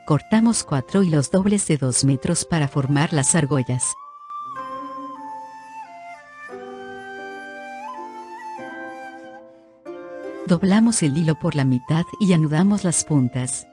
Cortamos 4 hilos dobles de 2 metros para formar las argollas. Doblamos el hilo por la mitad y anudamos las puntas.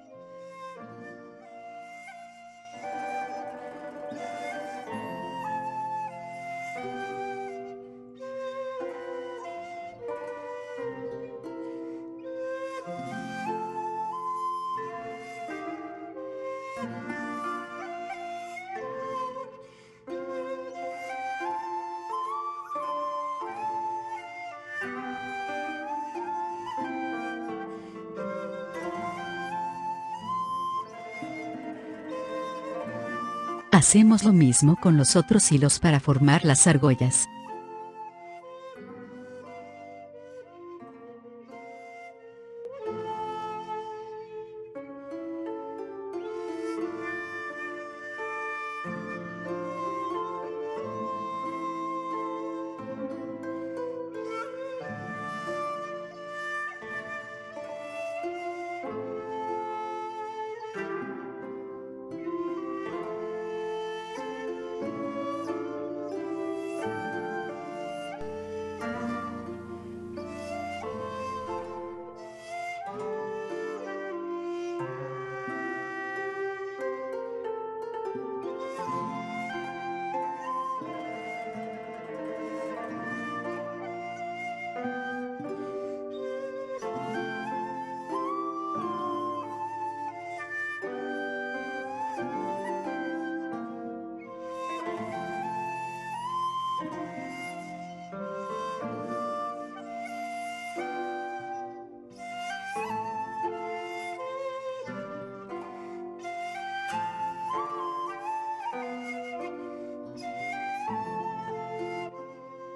Hacemos lo mismo con los otros hilos para formar las argollas.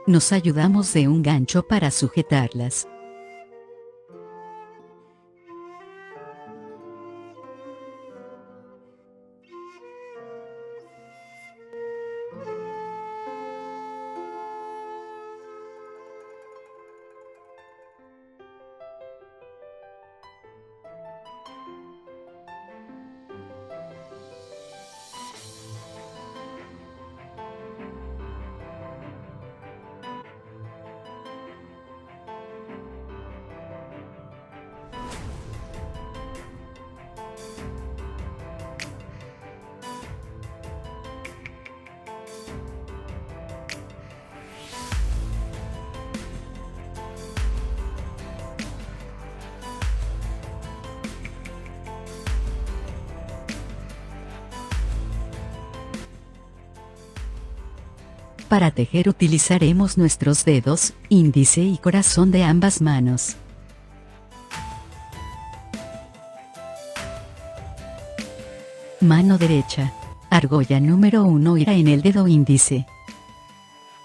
Nos ayudamos de un gancho para sujetarlas. Para tejer utilizaremos nuestros dedos, índice y corazón de ambas manos. Mano derecha. Argolla número 1 irá en el dedo índice.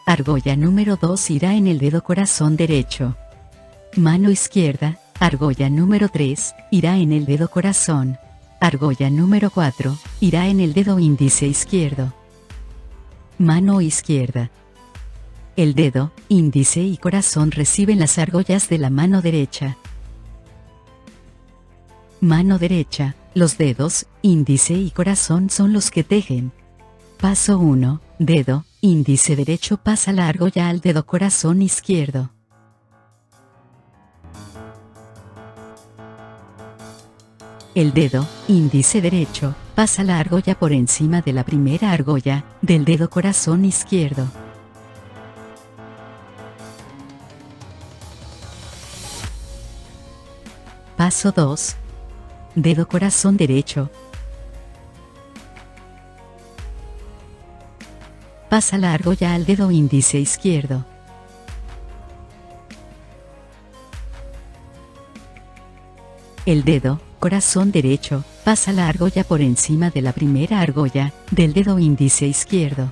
Argolla número 2 irá en el dedo corazón derecho. Mano izquierda. Argolla número 3 irá en el dedo corazón. Argolla número 4 irá en el dedo índice izquierdo. Mano izquierda. El dedo, índice y corazón reciben las argollas de la mano derecha. Mano derecha, los dedos, índice y corazón son los que tejen. Paso 1, dedo, índice derecho pasa la argolla al dedo corazón izquierdo. El dedo, índice derecho, pasa la argolla por encima de la primera argolla, del dedo corazón izquierdo. Paso 2. Dedo corazón derecho. Pasa la argolla al dedo índice izquierdo. El dedo, corazón derecho, pasa la argolla por encima de la primera argolla, del dedo índice izquierdo.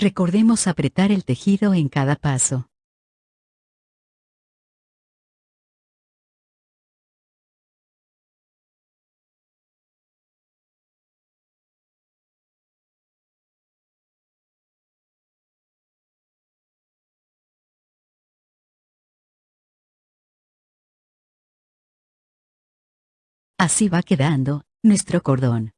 Recordemos apretar el tejido en cada paso. Así va quedando nuestro cordón.